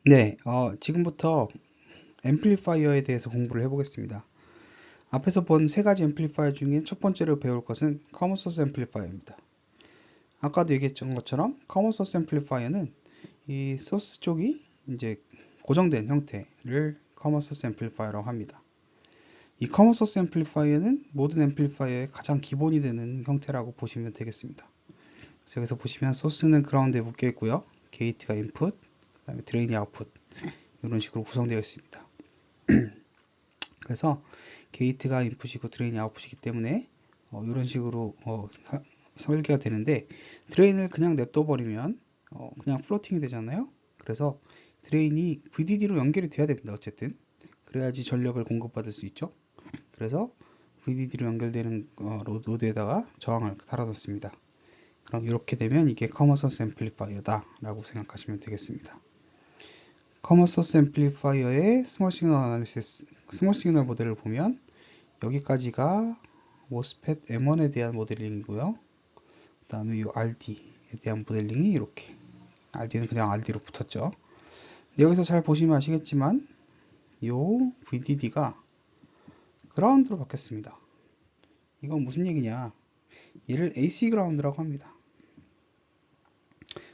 네, 지금부터 앰플리파이어에 대해서 공부를 해보겠습니다. 앞에서 본 세 가지 앰플리파이어 중에 첫 번째로 배울 것은 커먼 소스 앰플리파이어입니다. 아까도 얘기했던 것처럼 커먼 소스 앰플리파이어는 이 소스 쪽이 이제 고정된 형태를 커먼 소스 앰플리파이어라고 합니다. 이 커먼 소스 앰플리파이어는 모든 앰플리파이어의 가장 기본이 되는 형태라고 보시면 되겠습니다. 그래서 여기서 보시면 소스는 그라운드에 묶여 있고요. 게이트가 인풋, 그다음에 드레인이 아웃풋 이런 식으로 구성되어 있습니다. 그래서 게이트가 인풋이고 드레인이 아웃풋이기 때문에 이런 식으로 설계가 되는데, 드레인을 그냥 냅둬 버리면 그냥 플로팅이 되잖아요. 그래서 드레인이 VDD로 연결이 돼야 됩니다. 어쨌든 그래야지 전력을 공급받을 수 있죠. 그래서 VDD로 연결되는 노드에다가 저항을 달아뒀습니다. 그럼 이렇게 되면 이게 커먼 소스 앰플리파이어다 라고 생각하시면 되겠습니다. 커먼 소스 앰플리파이어의 스몰 시그널 아나리시스, 스몰 시그널 모델을 보면 여기까지가 모스펫 M1에 대한 모델링이고요. 그 다음에 이 RD에 대한 모델링이 이렇게, RD는 그냥 RD로 붙었죠. 여기서 잘 보시면 아시겠지만 이 VDD가 그라운드로 바뀌었습니다. 이건 무슨 얘기냐, 얘를 AC 그라운드라고 합니다.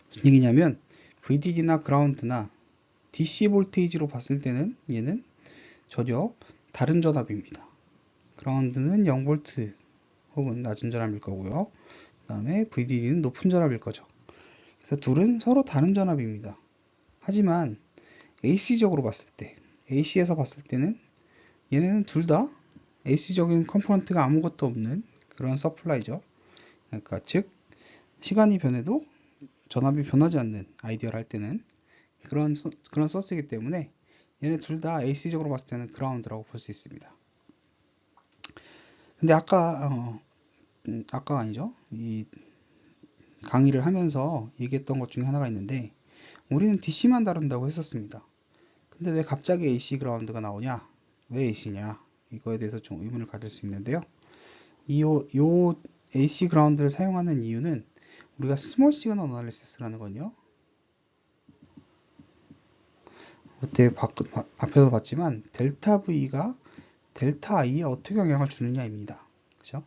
무슨 얘기냐면 VDD나 그라운드나 DC 볼테이지로 봤을 때는 얘는 전혀 다른 전압입니다. 그라운드는 0V 혹은 낮은 전압일 거고요. 그 다음에 VDD는 높은 전압일 거죠. 그래서 둘은 서로 다른 전압입니다. 하지만 AC적으로 봤을 때, AC에서 봤을 때는 얘네는 둘 다 AC적인 컴포넌트가 아무것도 없는 그런 서플라이죠. 그러니까 즉 시간이 변해도 전압이 변하지 않는 아이디어를 할 때는 그런 소스이기 때문에 얘네 둘 다 AC적으로 봤을 때는 그라운드라고 볼 수 있습니다. 근데 아까 아니죠. 이 강의를 하면서 얘기했던 것 중에 하나가 있는데, 우리는 DC만 다룬다고 했었습니다. 근데 왜 갑자기 AC 그라운드가 나오냐? 왜 AC냐? 이거에 대해서 좀 의문을 가질 수 있는데요. 요 AC 그라운드를 사용하는 이유는 우리가 스몰 시그널 어널리시스라는 건요. 그때 앞에서 봤지만 델타 V가 델타 I에 어떻게 영향을 주느냐입니다. 그죠?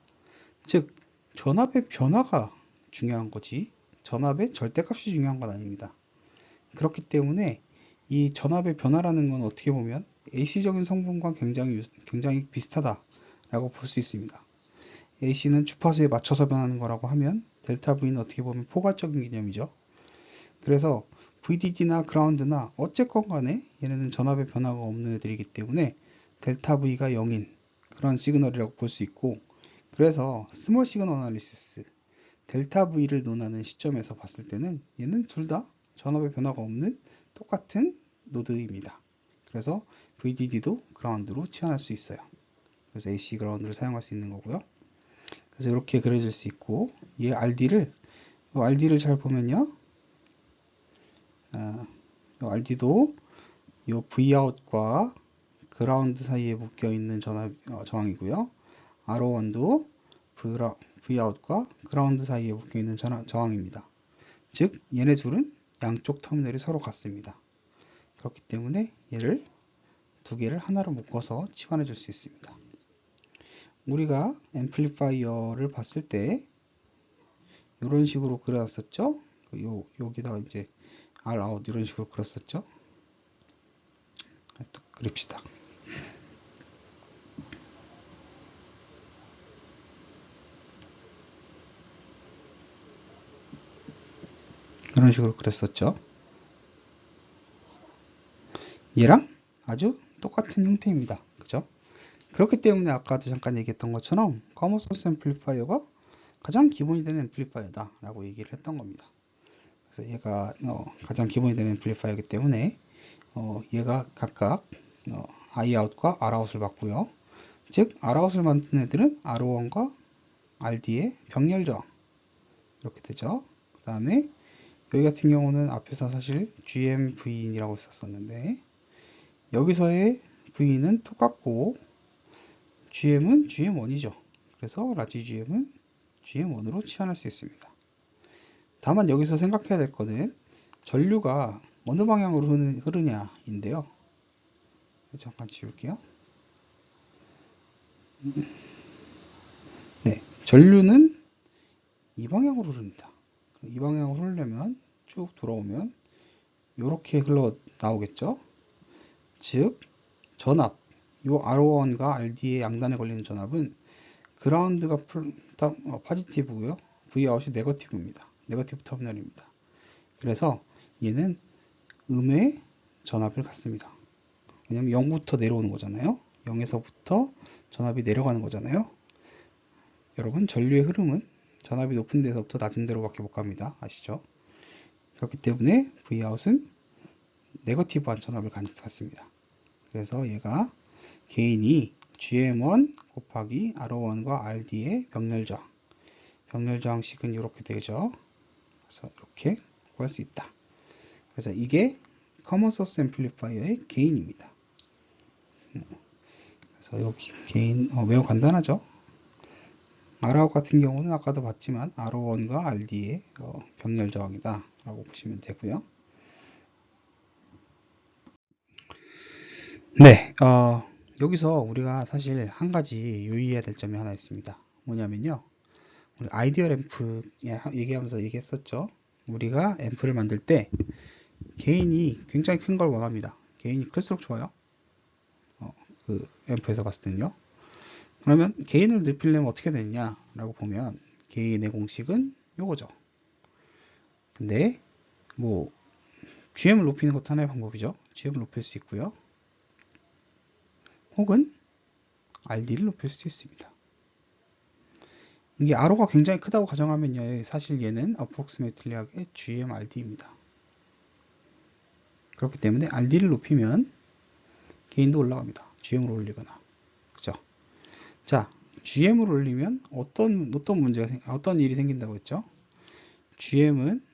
즉 전압의 변화가 중요한 거지 전압의 절대값이 중요한 건 아닙니다. 그렇기 때문에 이 전압의 변화라는 건 어떻게 보면 AC적인 성분과 굉장히 비슷하다라고 볼 수 있습니다. AC는 주파수에 맞춰서 변하는 거라고 하면 델타 V는 어떻게 보면 포괄적인 개념이죠. 그래서 VDD나 그라운드나 어쨌건 간에 얘네는 전압의 변화가 없는 애들이기 때문에 델타 V가 0인 그런 시그널이라고 볼 수 있고, 그래서 스몰 시그널 어널리시스 델타 V를 논하는 시점에서 봤을 때는 얘는 둘 다 전압의 변화가 없는 똑같은 노드입니다. 그래서 VDD도 그라운드로 치환할 수 있어요. 그래서 AC 그라운드를 사용할 수 있는 거고요. 그래서 이렇게 그려질 수 있고, 얘 RD를 잘 보면요, RD도 이 Vout과 그라운드 사이에 묶여 있는 저항이고요. R01도 Vout과 그라운드 사이에 묶여 있는 저항입니다. 즉 얘네 둘은 양쪽 터미널이 서로 같습니다. 그렇기 때문에 얘를 두 개를 하나로 묶어서 치환해 줄 수 있습니다. 우리가 앰플리파이어를 봤을 때 이런 식으로 그려놨었죠. 여기다가 이제 Rout 이런 식으로 그렸었죠. 또 그립시다. 이런 식으로 그렸었죠. 얘랑 아주 똑같은 형태입니다. 그죠? 그렇기 때문에 아까도 잠깐 얘기했던 것처럼 커먼 소스 앰플리파이어가 가장 기본이 되는 앰플리파이어다 라고 얘기를 했던 겁니다. 그래서 얘가 가장 기본이 되는 앰플리파이어이기 때문에 얘가 각각 Iout과 Rout을 받고요. 즉 Rout을 만든 애들은 R1과 RD의 병렬 저항 이렇게 되죠. 그 다음에 여기 같은 경우는 앞에서 사실 GMV인이라고 했었는데, 여기서의 V는 똑같고 GM은 GM1이죠. 그래서 라지 GM은 GM1으로 치환할 수 있습니다. 다만 여기서 생각해야 될 거는 전류가 어느 방향으로 흐르냐인데요. 잠깐 지울게요. 네, 전류는 이 방향으로 흐릅니다. 이 방향으로 흐르려면 쭉 돌아오면 이렇게 흘러 나오겠죠. 즉 전압, 요 R1과 RD의 양단에 걸리는 전압은 그라운드가 포지티브고요. Vout이 네거티브입니다. 네거티브 터미널입니다. 그래서 얘는 음의 전압을 갖습니다. 왜냐면 0부터 내려오는 거잖아요. 0에서부터 전압이 내려가는 거잖아요. 여러분, 전류의 흐름은 전압이 높은 데서부터 낮은 데로밖에 못 갑니다. 아시죠? 그렇기 때문에 Vout은 네거티브한 전압을 갖습니다. 그래서 얘가 개인이 GM1 곱하기 R1과 RD의 병렬저항식은 이렇게 되죠. 그래서 이렇게 구할 수 있다. 그래서 이게 커먼 소스 앰플리파이어의 개인입니다. 그래서 여기 개인 매우 간단하죠. Rout 같은 경우는 아까도 봤지만 R1과 RD의 병렬 저항이다 라고 보시면 되고요. 네, 여기서 우리가 사실 한 가지 유의해야 될 점이 하나 있습니다. 뭐냐면요, 우리 아이디어 앰프 얘기하면서 얘기했었죠. 우리가 앰프를 만들 때 개인이 굉장히 큰 걸 원합니다. 개인이 클수록 좋아요. 그 앰프에서 봤을 때는요. 그러면 개인을 높이려면 어떻게 되느냐라고 보면 개인의 공식은 요거죠. 근데 뭐 GM을 높이는 것도 하나의 방법이죠. GM을 높일 수 있고요. 혹은 RD를 높일 수 있습니다. 이게 R가 굉장히 크다고 가정하면요, 사실 얘는 approximately하게 GM RD입니다. 그렇기 때문에 RD를 높이면 게인도 올라갑니다. GM을 올리거나, 그죠? 자, GM을 올리면 어떤 일이 생긴다고 했죠? GM은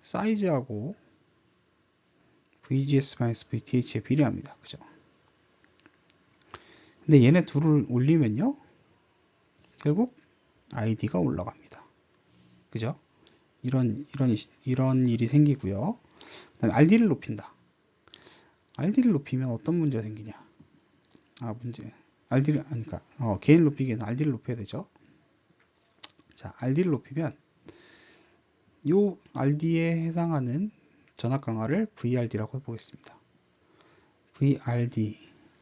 사이즈하고 VGS-VTH에 비례합니다. 그죠? 근데 얘네 둘을 올리면요, 결국 ID가 올라갑니다. 그죠? 이런 일이 생기고요. 그다음에 RD를 높인다. RD를 높이면 어떤 문제가 생기냐? 그러니까 게인을 높이기 위해서 RD를 높여야 되죠. 자, RD를 높이면 요 RD에 해당하는 전압 강화를 VRD라고 해보겠습니다.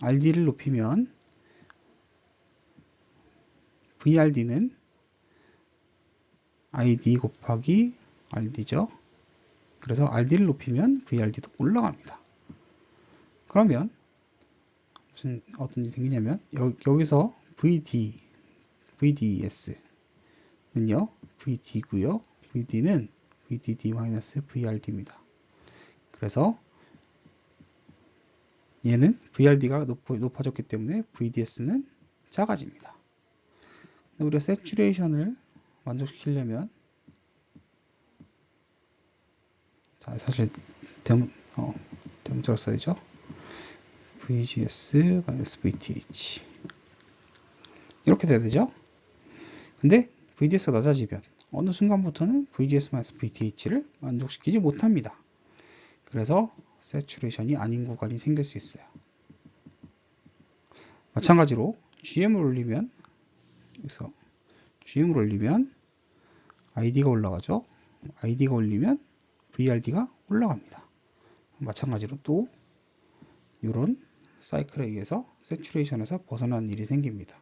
RD를 높이면 VRD는 ID 곱하기 RD죠. 그래서 RD를 높이면 VRD도 올라갑니다. 그러면 어떤 일이 생기냐면 여기서 VDS는요, VD고요. VD는 VDD-VRD입니다. 그래서 얘는 VRD가 높아졌기 때문에 VDS는 작아집니다. 우리가 세츄레이션을 만족시키려면 사실 대문자로 써야죠. VGS-VTH 이렇게 돼야 되죠. 근데 VDS가 낮아지면 어느 순간부터는 VGS-VTH를 만족시키지 못합니다. 그래서 세츄레이션이 아닌 구간이 생길 수 있어요. 마찬가지로 GM을 올리면 ID가 올라가죠. ID가 올리면 VRD가 올라갑니다. 마찬가지로 또 이런 사이클에 의해서 세츄레이션에서 벗어나는 일이 생깁니다.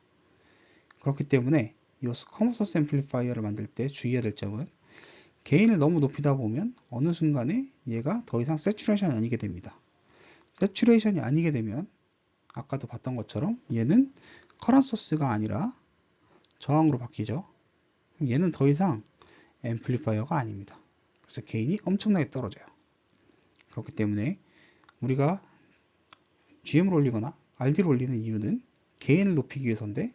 그렇기 때문에 이 커먼 소스 앰플리파이어를 만들 때 주의해야 될 점은 게인을 너무 높이다 보면 어느 순간에 얘가 더 이상 세츄레이션이 아니게 됩니다. 세츄레이션이 아니게 되면 아까도 봤던 것처럼 얘는 커런트 소스가 아니라 저항으로 바뀌죠. 얘는 더 이상 앰플리파이어가 아닙니다. 그래서 게인이 엄청나게 떨어져요. 그렇기 때문에 우리가 GM을 올리거나 RD를 올리는 이유는 게인을 높이기 위해서인데,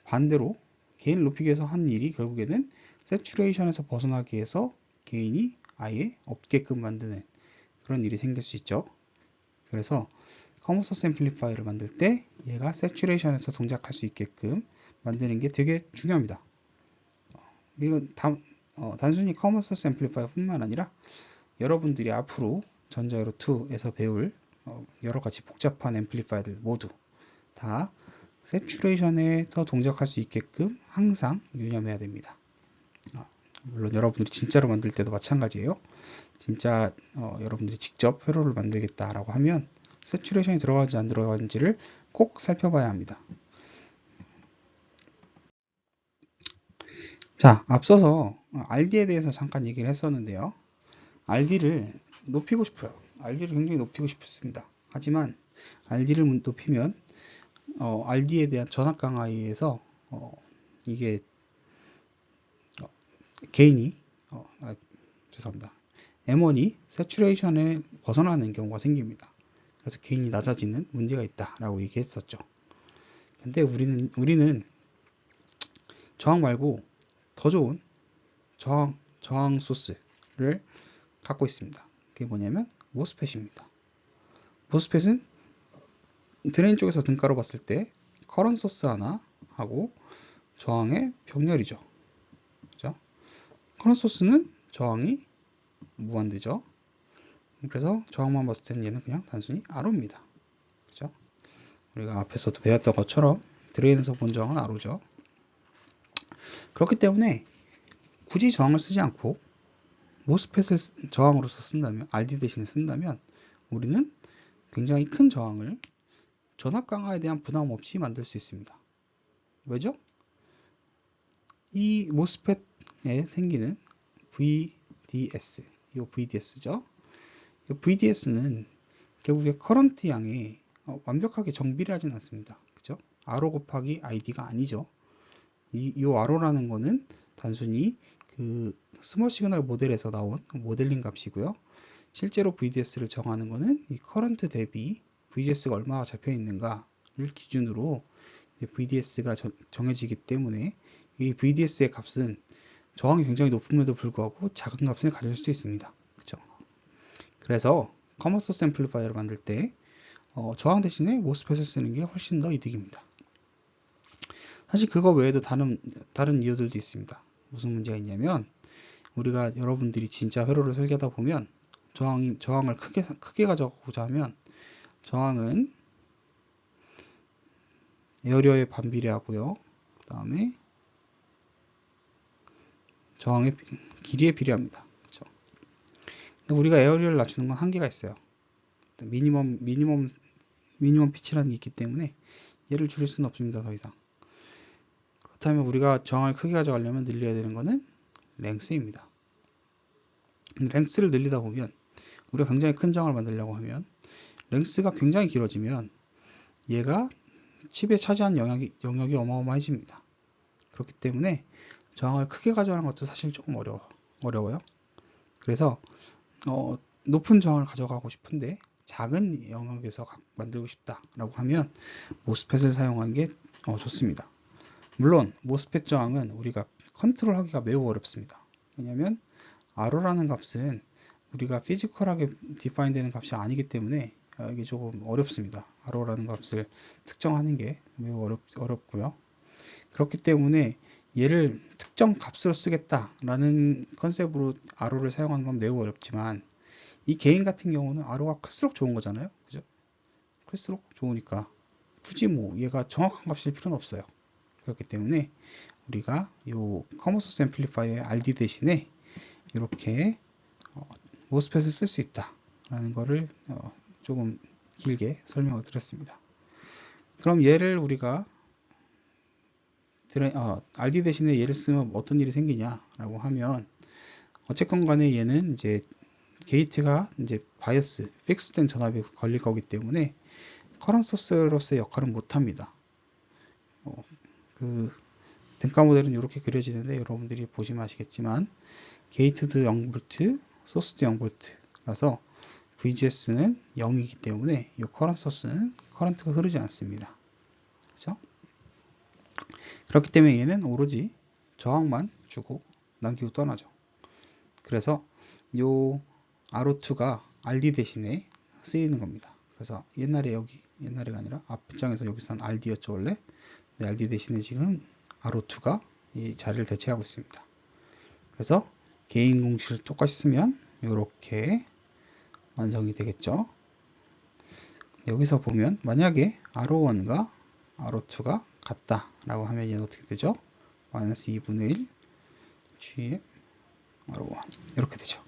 반대로 게인을 높이기 위해서 하는 일이 결국에는 세츄레이션에서 벗어나기 위해서 게인이 아예 없게끔 만드는 그런 일이 생길 수 있죠. 그래서 커먼 소스 앰플리파이어를 만들 때 얘가 세츄레이션에서 동작할 수 있게끔 만드는 게 되게 중요합니다. 이건 단순히 커먼 소스 앰플리파이어 뿐만 아니라 여러분들이 앞으로 전자회로 2에서 배울 여러 가지 복잡한 앰플리파이어들 모두 다 세츄레이션에서 동작할 수 있게끔 항상 유념해야 됩니다. 물론 여러분들이 진짜로 만들 때도 마찬가지예요. 진짜 여러분들이 직접 회로를 만들겠다라고 하면 세츄레이션이 들어가는지 안 들어가는지를 꼭 살펴봐야 합니다. 자, 앞서서 RD에 대해서 잠깐 얘기를 했었는데요. RD를 높이고 싶어요. RD를 굉장히 높이고 싶습니다. 하지만 RD를 높이면 RD에 대한 전압 강화에 의해서 이게 게인이 죄송합니다. M1이 세츄레이션을 벗어나는 경우가 생깁니다. 그래서 게인이 낮아지는 문제가 있다라고 얘기했었죠. 근데 우리는 저항 말고 더 좋은 저항 소스를 갖고 있습니다. 그게 뭐냐면 모스펫입니다. 모스펫은 드레인 쪽에서 등가로 봤을 때 커런트 소스 하나 하고 저항의 병렬이죠. 그죠? 커런트 소스는 저항이 무한대죠. 그래서 저항만 봤을 때는 얘는 그냥 단순히 R호입니다. 그죠? 우리가 앞에서도 배웠던 것처럼 드레인에서 본 저항은 R호죠. 그렇기 때문에 굳이 저항을 쓰지 않고 모스펫을 저항으로서 쓴다면, RD 대신에 쓴다면 우리는 굉장히 큰 저항을 전압 강화에 대한 부담 없이 만들 수 있습니다. 왜죠? 이 모스펫에 생기는 VDS, 이 VDS죠. 이 VDS는 결국에 커런트 양에 완벽하게 정비를 하진 않습니다. 그죠? RO 곱하기 ID가 아니죠. 이 RO라는 거는 단순히 그 스몰 시그널 모델에서 나온 모델링 값이고요. 실제로 VDS를 정하는 거는 이 커런트 대비 VDS가 얼마나 잡혀 있는가를 기준으로 VDS가 정해지기 때문에 이 VDS의 값은 저항이 굉장히 높음에도 불구하고 작은 값을 가질 수도 있습니다. 그렇죠? 그래서 커먼 소스 앰플리파이어를 만들 때 저항 대신에 모스펫을 쓰는 게 훨씬 더 이득입니다. 사실 그거 외에도 다른 이유들도 있습니다. 무슨 문제가 있냐면 우리가 여러분들이 진짜 회로를 설계하다 보면 저항을 크게 가져가고자 하면 저항은 에어리어에 반비례하고요. 그 다음에 저항의 길이에 비례합니다. 그렇죠? 근데 우리가 에어리어를 낮추는 건 한계가 있어요. 미니멈 피치라는 게 있기 때문에 얘를 줄일 수는 없습니다. 더 이상. 그렇다면 우리가 저항을 크게 가져가려면 늘려야 되는 거는 랭스입니다. 랭스를 늘리다 보면 우리가 굉장히 큰 저항을 만들려고 하면 랭스가 굉장히 길어지면 얘가 칩에 차지한 영역이 어마어마해집니다. 그렇기 때문에 저항을 크게 가져가는 것도 사실 조금 어려워요. 그래서 높은 저항을 가져가고 싶은데 작은 영역에서 만들고 싶다라고 하면 모스펫을 사용하는 게 좋습니다. 물론 모스펫 저항은 우리가 컨트롤하기가 매우 어렵습니다. 왜냐하면 RO라는 값은 우리가 피지컬하게 디파인 되는 값이 아니기 때문에 이게 조금 어렵습니다. RO라는 값을 특정하는 게 매우 어렵고요. 그렇기 때문에 얘를 특정 값으로 쓰겠다라는 컨셉으로 RO를 사용하는 건 매우 어렵지만 이 개인 같은 경우는 RO가 클수록 좋은 거잖아요. 그죠? 클수록 좋으니까 굳이 뭐 얘가 정확한 값일 필요는 없어요. 그렇기 때문에 우리가 이 커먼 소스 앰플리파이어의 RD 대신에 이렇게 모스펫을 쓸 수 있다라는 거를 조금 길게 설명을 드렸습니다. 그럼 얘를 우리가 RD 대신에 얘를 쓰면 어떤 일이 생기냐라고 하면 어쨌건 간에 얘는 이제 게이트가 이제 바이어스, 픽스된 전압에 걸릴 거기 때문에 커런트 소스로서의 역할은 못합니다. 그 등가 모델은 이렇게 그려지는데 여러분들이 보시면 아시겠지만 게이트도 0V, 소스도 0V라서 VGS는 0이기 때문에 이 커런트 소스는 커런트가 흐르지 않습니다. 그렇죠? 그렇기 때문에 얘는 오로지 저항만 주고 남기고 떠나죠. 그래서 이 RO2가 RD 대신에 쓰이는 겁니다. 그래서 옛날에가 아니라 앞장에서 여기서는 RD였죠 원래. 근데 RD 대신에 지금 RO2가 이 자리를 대체하고 있습니다. 그래서 개인 공식을 똑같이 쓰면 이렇게 완성이 되겠죠. 여기서 보면 만약에 R1과 R2가 같다 라고 하면 얘는 어떻게 되죠? 마이너스 2분의 1 GM R1 이렇게 되죠.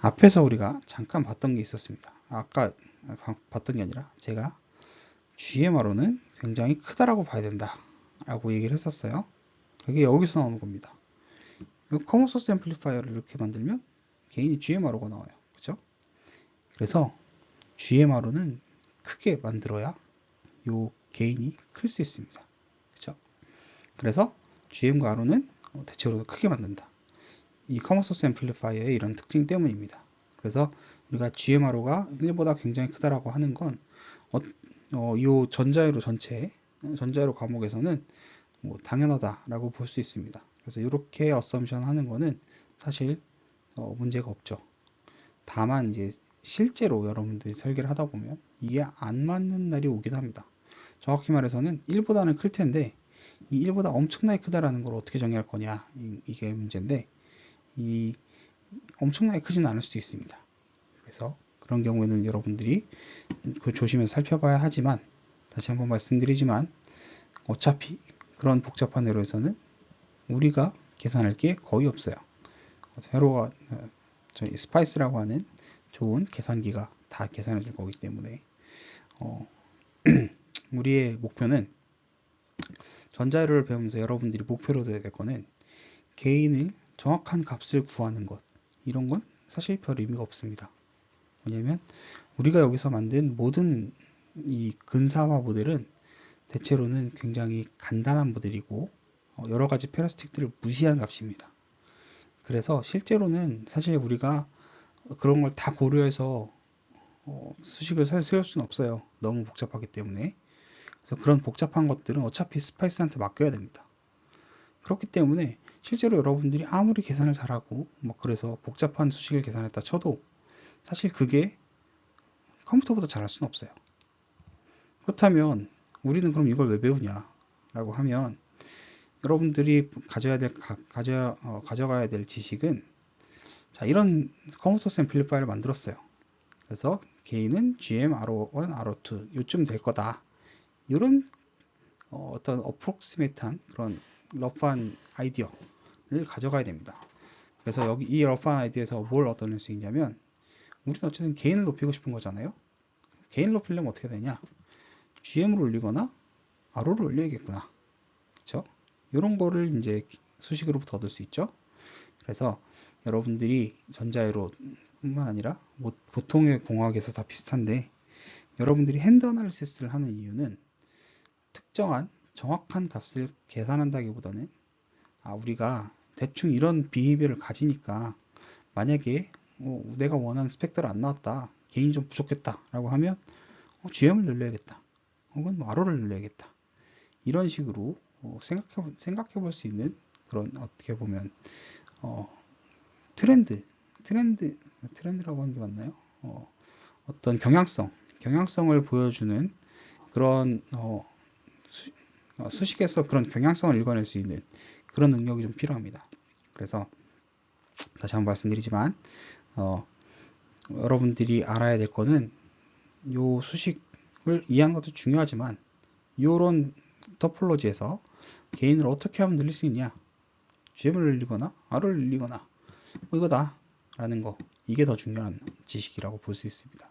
앞에서 우리가 잠깐 봤던 게 있었습니다. 아까 봤던 게 아니라 제가 GMR로는 굉장히 크다라고 봐야 된다 라고 얘기를 했었어요. 그게 여기서 나오는 겁니다. 커먼 소스 앰플리파이어를 이렇게 만들면 게인이 GMR로가 나와요. 그죠? 그래서 GMR로는 크게 만들어야 요 게인이 클 수 있습니다. 그죠? 그래서 GM과 R로는 대체로 크게 만든다. 이 커먼 소스 앰플리파이어의 이런 특징 때문입니다. 그래서 우리가 GMR로가 1보다 굉장히 크다라고 하는 건 이 전자회로 전체 전자회로 과목에서는 뭐 당연하다라고 볼 수 있습니다. 그래서 이렇게 어썸션 하는 거는 사실 문제가 없죠. 다만 이제 실제로 여러분들이 설계를 하다 보면 이게 안 맞는 날이 오긴 합니다. 정확히 말해서는 1보다는 클 텐데 이 1보다 엄청나게 크다라는 걸 어떻게 정의할 거냐 이게 문제인데 이 엄청나게 크지는 않을 수도 있습니다. 그래서 그런 경우에는 여러분들이 그 조심해서 살펴봐야 하지만 다시 한번 말씀드리지만 어차피 그런 복잡한 회로에서는 우리가 계산할 게 거의 없어요. 회로가 저희 스파이스라고 하는 좋은 계산기가 다 계산해 줄 거기 때문에 우리의 목표는 전자회로를 배우면서 여러분들이 목표로 둬야 될 거는 게인을 정확한 값을 구하는 것 이런 건 사실 별 의미가 없습니다. 왜냐면 우리가 여기서 만든 모든 이 근사화 모델은 대체로는 굉장히 간단한 모델이고 여러 가지 페러스틱들을 무시한 값입니다. 그래서 실제로는 사실 우리가 그런 걸 다 고려해서 수식을 세울 수는 없어요. 너무 복잡하기 때문에. 그래서 그런 복잡한 것들은 어차피 스파이스한테 맡겨야 됩니다. 그렇기 때문에 실제로 여러분들이 아무리 계산을 잘하고 그래서 복잡한 수식을 계산했다 쳐도 사실 그게 컴퓨터보다 잘할 수는 없어요. 그렇다면 우리는 그럼 이걸 왜 배우냐 라고 하면 여러분들이 가져가야 될 지식은 자, 이런 커먼 소스 앰플리파이어를 만들었어요. 그래서 게인은 GM, R1, R2 요쯤 될 거다. 이런 어떤 어프록시메이트한 그런 러프한 아이디어를 가져가야 됩니다. 그래서 여기 이 러프한 아이디어에서 뭘 얻어낼 수 있냐면 우리는 어쨌든 게인을 높이고 싶은 거잖아요. 게인을 높이려면 어떻게 되냐? GM을 올리거나 R를 올려야겠구나. 그렇죠? 이런 거를 이제 수식으로부터 얻을 수 있죠. 그래서 여러분들이 전자회로 뿐만 아니라 보통의 공학에서 다 비슷한데 여러분들이 핸드 어널리시스를 하는 이유는 특정한 정확한 값을 계산한다기보다는 우리가 대충 이런 비헤비어를 가지니까 만약에 내가 원하는 스펙터를 안 나왔다 게인이 좀 부족했다 라고 하면 GM을 늘려야겠다 혹은 R를 늘려야겠다 이런 식으로 생각해 볼 수 있는 그런 어떻게 보면 트렌드라고 하는 게 맞나요? 어떤 경향성을 보여주는 그런 수식에서 그런 경향성을 읽어낼 수 있는 그런 능력이 좀 필요합니다. 그래서 다시 한번 말씀드리지만 여러분들이 알아야 될 거는 요 수식을 이해하는 것도 중요하지만 요런 토폴로지에서 게인을 어떻게 하면 늘릴 수 있냐 GM을 늘리거나 R을 늘리거나 이거다 라는 거 이게 더 중요한 지식이라고 볼 수 있습니다.